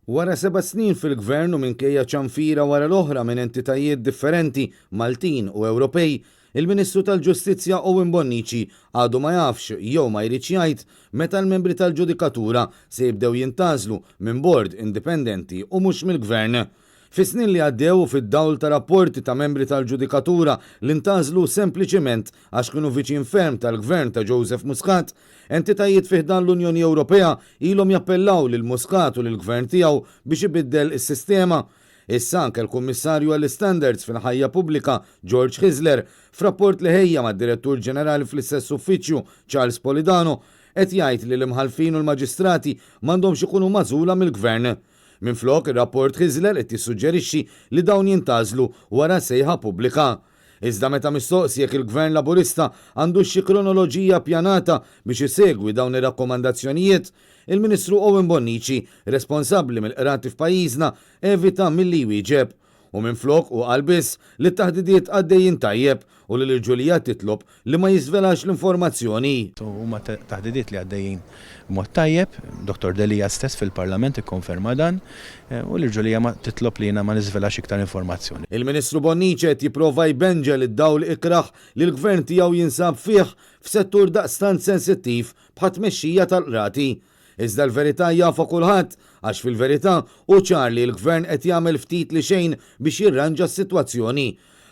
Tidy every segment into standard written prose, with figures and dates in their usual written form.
Wara 7 snin fil-gvern u minkejja ċanfira wara l-oħra minn entitajiet differenti Maltin u Ewropej, il-Ministru tal-Ġustizzja Owen Bonnici għadu ma jafx jew ma jridx jgħid meta l-membri tal-ġudikatura se jibdew jintażlu minn bord indipendenti u mhux mill-gvern. Fis-snin li għaddew fid-dawl ta' rapporti ta' membri tal-ġudikatura li ntażlu sempliċement għax kienu viċin ferm tal-gvern ta' Joseph Muscat, entitajiet fiħdan l-Unjoni Ewropea ilhom jappellaw lil Muscat u lill-gvern tiegħu biex ibiddel is-sistema. Issa anke l-Kummissarju għall-Standards fil-ħajja pubblika George Hisler f'rapport li ħejja mad-Direttur Ġenerali fl-istess uffiċċju Charles Polidano qed jgħid li l-imħalfin u l-maġistrati m'għandhomx ikunu magħżula mill-gvern. Minflok ir-rapport Hisler qed jissuġġerixxi li dawn jintażlu wara sejħa pubblika. Iżda meta mistoqsi jekk il-Gvern Laburista għandu xi kronoloġija pjanata biex isegwi dawn ir-rakkomandazzjonijiet, il-Ministru Owen Bonnici, responsabbli mill-qrati f'pajjiżna, evita milli jwieġeb. U minflok u qalbis li t-taħdidiet għaddejjin tajjeb u li l-ġulija titlob li ma jiżvelax l-informazzjoni. Huma taħdidiet li għaddejjin mod tajjeb, Dr. Delija stess fil-Parlament ikkonferma dan u l-ġulija ma titlob li jiena ma niżvelax iktar informazzjoni. Il-Ministru Bonnici qed jipprova jbenġel id-dawl ikraħ li l-Gvern tiegħu jinsab fih f'settur daqstant sensittiv bħat tmexxija tal-qrati. Iżda l-verità jafa kulħadd għax fil-verità u ċar li l-Gvern qed jagħmel ftit li xejn biex jirranġa s-sitwazzjoni.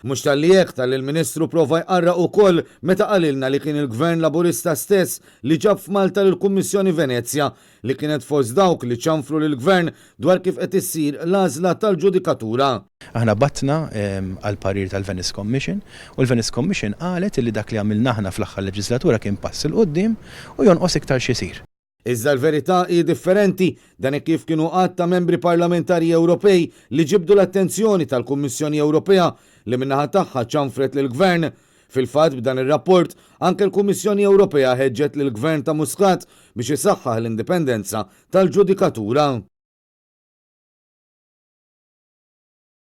Mhux tal-li hekk tal-Ministru prova jqarraq ukoll meta qalilna li kien il-Gvern Laburista stess li ġab f'Malta lill-Kummissjoni Venezja li kienet fost dawk li ċanfru lill-Gvern dwar kif qed issir l-għażla tal-ġudikatura. Aħna batna għal parir tal-Venice Commission u l-Venice Commission qalet li dak li għamilna aħna fl-aħħar leġislatura kien pass il qudiem u jonqos iktar xisir. Iżda l-verità hi differenti dan kif kienu qatt ta' membri parlamentari Ewropej li ġibdu l-attenzjoni tal-Kummissjoni Ewropea li minnaħa tagħha ċanfret lill-Gvern. Fil-fatt b'dan ir-rapport anke l-Kummissjoni Ewropea ħeġġet lill-Gvern ta' Muscat biex isaħħaħ l-indipendenza tal-ġudikatura.